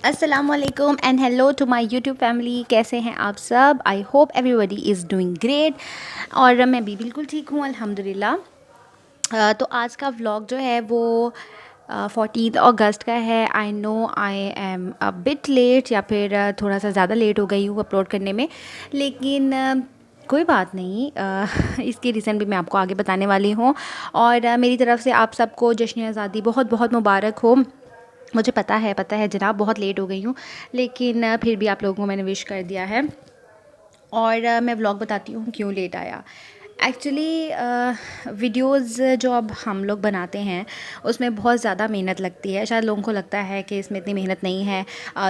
असलकुम and hello to my YouTube family. कैसे हैं आप सब? I hope everybody is doing great. और मैं भी बिल्कुल ठीक हूँ अल्हम्दुलिल्लाह। तो आज का व्लॉग जो है वो 14 अगस्त का है। I know I am a bit late, या फिर थोड़ा सा ज़्यादा लेट हो गई हूँ अपलोड करने में, लेकिन कोई बात नहीं। इसकी रीज़न भी मैं आपको आगे बताने वाली हूँ। और मेरी तरफ़ से आप सबको जश्न आज़ादी बहुत बहुत मुबारक हो। मुझे पता है जनाब, बहुत लेट हो गई हूँ, लेकिन फिर भी आप लोगों को मैंने विश कर दिया है। और मैं व्लॉग बताती हूँ क्यों लेट आया। एक्चुअली वीडियोज़ जो अब हम लोग बनाते हैं उसमें बहुत ज़्यादा मेहनत लगती है। शायद लोगों को लगता है कि इसमें इतनी मेहनत नहीं है,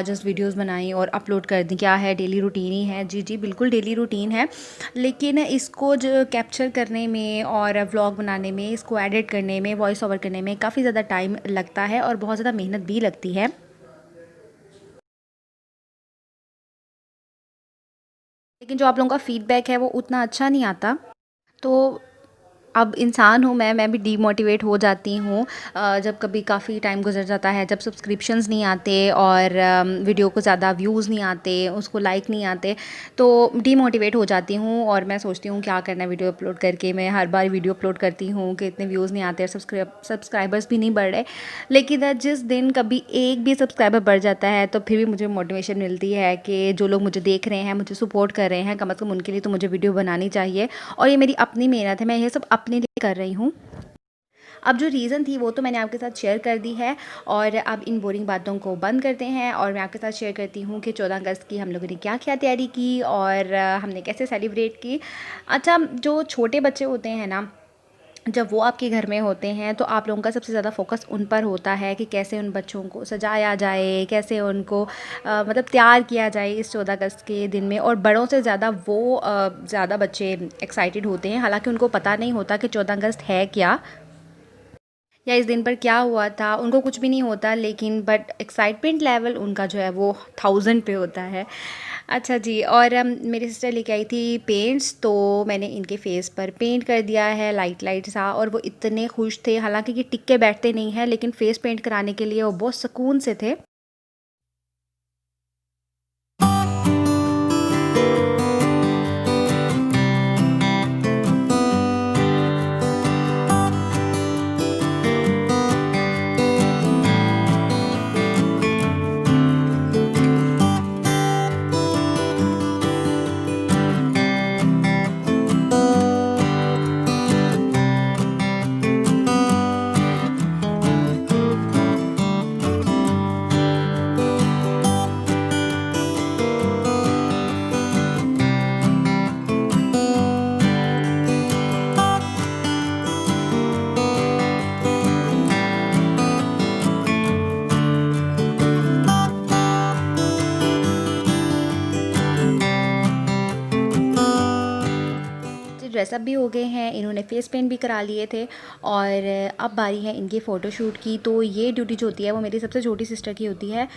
जस्ट वीडियोज़ बनाई और अपलोड कर दी, क्या है डेली रूटीन ही है। जी जी बिल्कुल डेली रूटीन है, लेकिन इसको जो कैप्चर करने में और व्लॉग बनाने में, इसको एडिट करने में, वॉइस ओवर करने में काफ़ी ज़्यादा टाइम लगता है और बहुत ज़्यादा मेहनत भी लगती है। लेकिन जो आप लोगों का फ़ीडबैक है वो उतना अच्छा नहीं आता। तो अब इंसान हूँ मैं भी डीमोटिवेट हो जाती हूँ जब कभी काफ़ी टाइम गुजर जाता है, जब सब्सक्रिप्शंस नहीं आते और वीडियो को ज़्यादा व्यूज़ नहीं आते, उसको लाइक नहीं आते, तो डीमोटिवेट हो जाती हूँ। और मैं सोचती हूँ क्या करना है वीडियो अपलोड करके। मैं हर बार वीडियो अपलोड करती हूँ कि इतने व्यूज़ नहीं आते और सब्सक्राइबर्स भी नहीं बढ़ रहे। लेकिन जिस दिन कभी एक भी सब्सक्राइबर बढ़ जाता है तो फिर भी मुझे मोटिवेशन मिलती है कि जो लोग मुझे देख रहे हैं, मुझे सपोर्ट कर रहे हैं, कम अज़ कम उनके लिए तो मुझे वीडियो बनानी चाहिए। और ये मेरी अपनी मेहनत है, मैं ये सब अपने लिए कर रही हूँ। अब जो रीज़न थी वो तो मैंने आपके साथ शेयर कर दी है, और अब इन बोरिंग बातों को बंद करते हैं और मैं आपके साथ शेयर करती हूँ कि 14 अगस्त की हम लोगों ने क्या क्या तैयारी की और हमने कैसे सेलिब्रेट की। अच्छा, जो छोटे बच्चे होते हैं ना, जब वो आपके घर में होते हैं तो आप लोगों का सबसे ज़्यादा फोकस उन पर होता है कि कैसे उन बच्चों को सजाया जाए, कैसे उनको मतलब तैयार किया जाए इस 14 अगस्त के दिन में। और बड़ों से ज़्यादा वो ज़्यादा बच्चे एक्साइटेड होते हैं, हालांकि उनको पता नहीं होता कि 14 अगस्त है क्या, या इस दिन पर क्या हुआ था। उनको कुछ भी नहीं होता, लेकिन बट एक्साइटमेंट लेवल उनका जो है वो 1000 पे होता है। अच्छा जी, और मेरी सिस्टर लेके आई थी पेंट्स, तो मैंने इनके फेस पर पेंट कर दिया है लाइट लाइट सा, और वो इतने खुश थे। हालांकि ये टिक के बैठते नहीं हैं, लेकिन फेस पेंट कराने के लिए वो बहुत सुकून से थे। ड्रेसअप भी हो गए हैं, इन्होंने फेस पेंट भी करा लिए थे, और अब बारी है इनकी फ़ोटोशूट की। तो ये ड्यूटी जो होती है वो मेरी सबसे छोटी सिस्टर की होती है।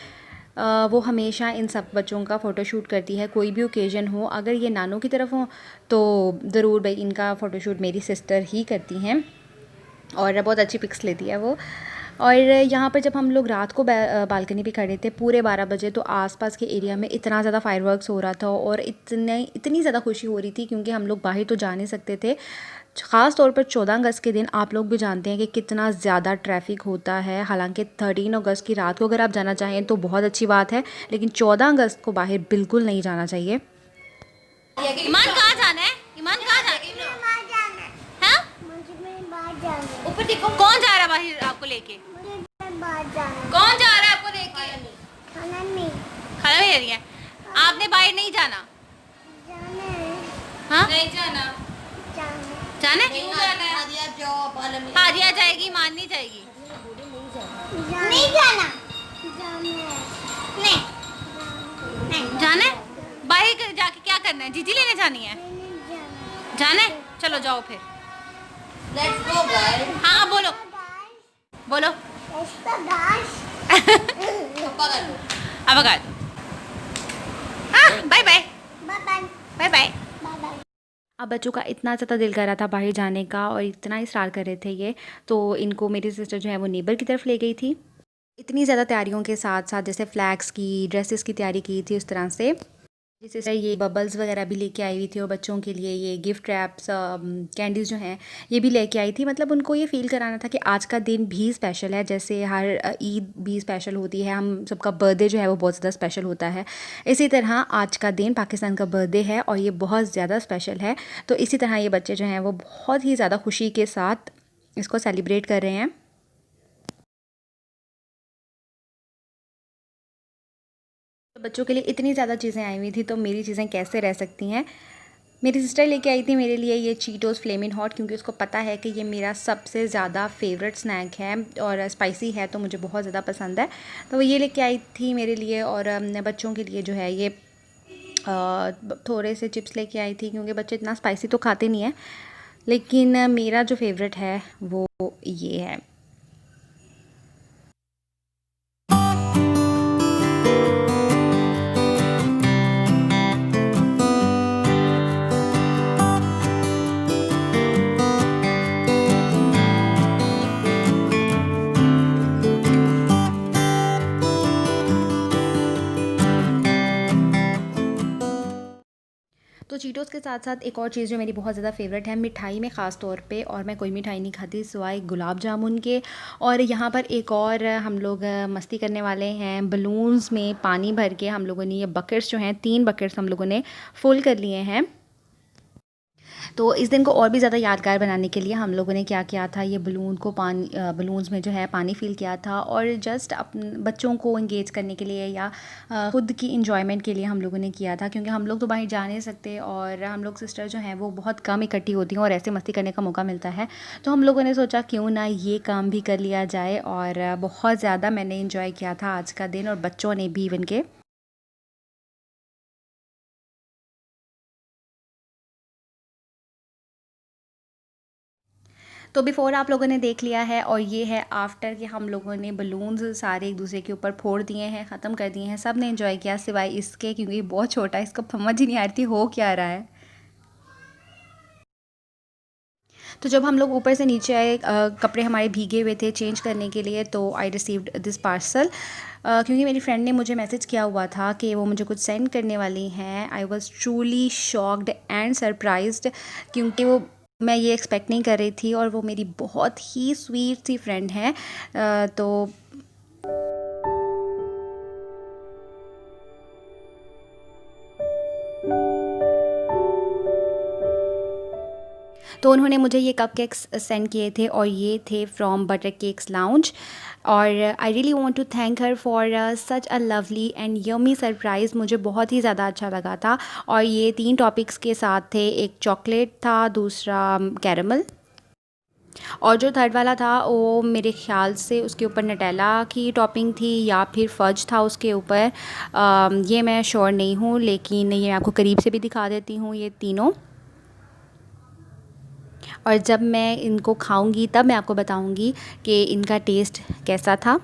वो हमेशा इन सब बच्चों का फ़ोटोशूट करती है, कोई भी ओकेज़न हो। अगर ये नानों की तरफ हो तो ज़रूर भाई इनका फ़ोटोशूट मेरी सिस्टर ही करती हैं, और बहुत अच्छी पिक्स लेती है वो। और यहाँ पर जब हम लोग रात को बालकनी पे खड़े थे पूरे 12 बजे, तो आसपास के एरिया में इतना ज़्यादा फायरवर्क्स हो रहा था और इतनी ज़्यादा खुशी हो रही थी, क्योंकि हम लोग बाहर तो जा नहीं सकते थे। ख़ास तौर पर 14 अगस्त के दिन आप लोग भी जानते हैं कि कितना ज़्यादा ट्रैफिक होता है। हालांकि 13 अगस्त की रात को अगर आप जाना चाहें तो बहुत अच्छी बात है, लेकिन 14 अगस्त को बाहर बिल्कुल नहीं जाना चाहिए। ईमान कहाँ जाना है? ईमान कहाँ जाना है? हाँ? ऊपर देखो, कौन जा रहा है बाहर आपको लेके? कौन जा रहा है आपको लेके? खाना नहीं दे रही है। आपने बाहर नहीं जाना? हाँ नहीं जाना। जाना है? क्यों जाना है? हादिया जाएगी, मान नहीं जाएगी। नहीं जाना। नहीं जाना है। बाहर जाके क्या करना है? जीजी लेने जानी है? जाना है, चलो जाओ फिर। Let's go guys. हाँ बोलो बोलो। अब कर दो। Bye bye bye bye. अब बच्चों का इतना ज़्यादा दिल कर रहा था बाहर जाने का और इतना इसरार कर रहे थे ये, तो इनको मेरी सिस्टर जो है वो नेबर की तरफ ले गई थी। इतनी ज़्यादा तैयारियों के साथ-साथ जैसे फ्लैग्स की, ड्रेसेस की तैयारी की थी उस तरह से। जैसे ये बबल्स वगैरह भी लेके आई हुई थी और बच्चों के लिए ये गिफ्ट रैप्स कैंडीज़ जो हैं ये भी लेके आई थी। मतलब उनको ये फ़ील कराना था कि आज का दिन भी स्पेशल है, जैसे हर ईद भी स्पेशल होती है, हम सबका बर्थडे जो है वो बहुत ज़्यादा स्पेशल होता है। इसी तरह आज का दिन पाकिस्तान का बर्थडे है और ये बहुत ज़्यादा स्पेशल है। तो इसी तरह ये बच्चे जो हैं वो बहुत ही ज़्यादा खुशी के साथ इसको सेलिब्रेट कर रहे हैं। तो बच्चों के लिए इतनी ज़्यादा चीज़ें आई हुई थी, तो मेरी चीज़ें कैसे रह सकती हैं। मेरी सिस्टर लेके आई थी मेरे लिए ये चीटोस फ्लेमिंग हॉट, क्योंकि उसको पता है कि ये मेरा सबसे ज़्यादा फेवरेट स्नैक है और स्पाइसी है तो मुझे बहुत ज़्यादा पसंद है। तो वो ये लेके आई थी मेरे लिए और बच्चों के लिए जो है ये थोड़े से चिप्स लेके आई थी, क्योंकि बच्चे इतना स्पाइसी तो खाते नहीं हैं। लेकिन मेरा जो फेवरेट है वो ये है। तो चीटोस के साथ साथ एक और चीज़ जो मेरी बहुत ज़्यादा फेवरेट है मिठाई में ख़ास तौर पे, और मैं कोई मिठाई नहीं खाती सिवाय गुलाब जामुन के। और यहाँ पर एक और हम लोग मस्ती करने वाले हैं, बलून्स में पानी भर के हम लोगों ने ये बकेट्स जो हैं 3 बकेट्स हम लोगों ने फुल कर लिए हैं। तो इस दिन को और भी ज़्यादा यादगार बनाने के लिए हम लोगों ने क्या किया था, ये बलून्स में जो है पानी फिल किया था और जस्ट बच्चों को इंगेज करने के लिए या खुद की इंजॉयमेंट के लिए हम लोगों ने किया था, क्योंकि हम लोग तो बाहर जा नहीं सकते और हम लोग सिस्टर जो हैं वो बहुत कम इकट्ठी होती हैं और ऐसे मस्ती करने का मौका मिलता है। तो हम लोगों ने सोचा क्यों ना ये काम भी कर लिया जाए, और बहुत ज़्यादा मैंने इंजॉय किया था आज का दिन और बच्चों ने भी इवन के। तो बिफ़ोर आप लोगों ने देख लिया है और ये है आफ्टर कि हम लोगों ने बलून्स सारे एक दूसरे के ऊपर फोड़ दिए हैं, ख़त्म कर दिए हैं। सब ने एंजॉय किया सिवाय इसके, क्योंकि ये बहुत छोटा है, इसको समझ ही नहीं आ रही थी हो क्या रहा है। तो जब हम लोग ऊपर से नीचे आए, कपड़े हमारे भीगे हुए थे चेंज करने के लिए, तो आई रिसीव्ड दिस पार्सल, क्योंकि मेरी फ्रेंड ने मुझे मैसेज किया हुआ था कि वो मुझे कुछ सेंड करने वाली हैं। I was truly shocked and surprised, क्योंकि वो मैं ये एक्सपेक्ट नहीं कर रही थी और वो मेरी बहुत ही स्वीट सी फ्रेंड है। तो तो उन्होंने मुझे ये कपकेक्स सेंड किए थे और ये थे फ्रॉम बटर केक्स लाउंज। और I really want to thank her for such a lovely and yummy surprise. मुझे बहुत ही ज़्यादा अच्छा लगा था। और ये 3 टॉपिक्स के साथ थे, एक चॉकलेट था, दूसरा कैरेमल, और जो थर्ड वाला था वो मेरे ख़्याल से उसके ऊपर नटेला की टॉपिंग थी या फिर फज था उसके ऊपर। ये मैं श्योर नहीं हूँ, लेकिन ये आपको करीब से भी दिखा देती हूँ ये तीनों। और जब मैं इनको खाऊंगी तब मैं आपको बताऊंगी कि इनका टेस्ट कैसा था।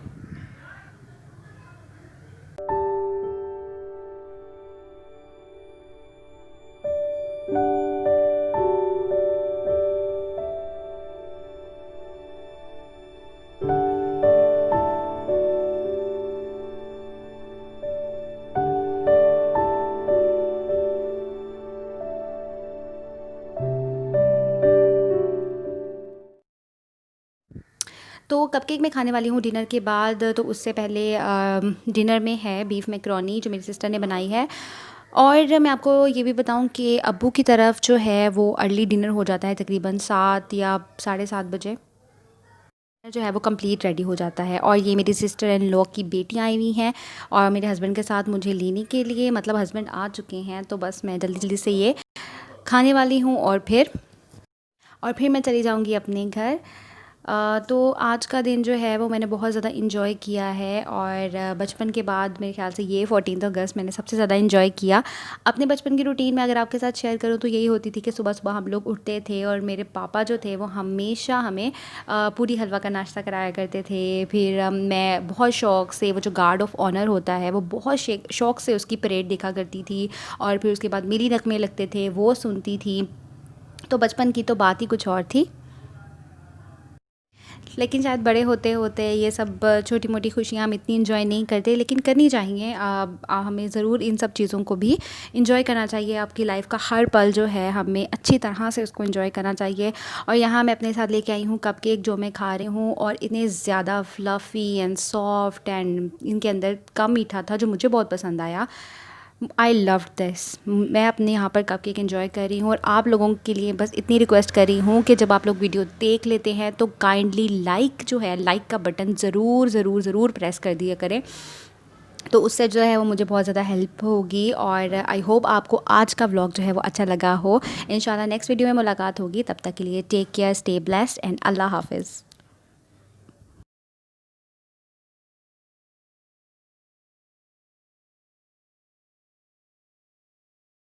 तो कपकेक मैं खाने वाली हूँ डिनर के बाद, तो उससे पहले डिनर में है बीफ मैकरोनी जो मेरी सिस्टर ने बनाई है। और मैं आपको ये भी बताऊँ कि अब्बू की तरफ जो है वो अर्ली डिनर हो जाता है, तकरीबन 7 या साढ़े 7 बजे जो है वो कंप्लीट रेडी हो जाता है। और ये मेरी सिस्टर इन लॉ की बेटियाँ आई हुई हैं और मेरे हस्बैंड के साथ मुझे लेने के लिए, मतलब हस्बैंड आ चुके हैं, तो बस मैं जल्दी जल्दी से ये खाने वाली हूँ और फिर मैं चली जाऊँगी अपने घर। तो आज का दिन जो है वो मैंने बहुत ज़्यादा इन्जॉय किया है। और बचपन के बाद मेरे ख़्याल से ये 14th अगस्त मैंने सबसे ज़्यादा इन्जॉय किया। अपने बचपन की रूटीन में अगर आपके साथ शेयर करूँ तो यही होती थी कि सुबह-सुबह हम लोग उठते थे और मेरे पापा जो थे वो हमेशा हमें पूरी हलवा का नाश्ता कराया करते थे। फिर मैं बहुत शौक़ से वो जो गार्ड ऑफ़ ऑनर होता है वो बहुत शौक़ से उसकी परेड देखा करती थी। और फिर उसके बाद मेरी नगमे लगते थे वो सुनती थी। तो बचपन की तो बात ही कुछ और थी। लेकिन शायद बड़े होते होते ये सब छोटी मोटी खुशियाँ हम इतनी इन्जॉय नहीं करते, लेकिन करनी चाहिए। हमें ज़रूर इन सब चीज़ों को भी इन्जॉय करना चाहिए। आपकी लाइफ का हर पल जो है हमें अच्छी तरह से उसको इन्जॉय करना चाहिए। और यहाँ मैं अपने साथ लेके आई हूँ कपकेक, जो मैं खा रही हूँ, और इतने ज़्यादा फ्लफ़ी एंड सॉफ्ट, एंड इनके अंदर कम मीठा था, जो मुझे बहुत पसंद आया। I love this. मैं अपने यहाँ पर कपकेक एंजॉय कर रही हूँ, और आप लोगों के लिए बस इतनी रिक्वेस्ट कर रही हूँ कि जब आप लोग वीडियो देख लेते हैं तो काइंडली लाइक जो है, लाइक का बटन ज़रूर ज़रूर ज़रूर प्रेस कर दिया करें। तो उससे जो है वो मुझे बहुत ज़्यादा हेल्प होगी। और आई होप आपको आज का व्लॉग जो है वो अच्छा लगा हो। इंशाल्लाह नेक्स्ट वीडियो में मुलाकात होगी। तब तक के लिए take care, stay blessed and अल्लाह हाफिज़।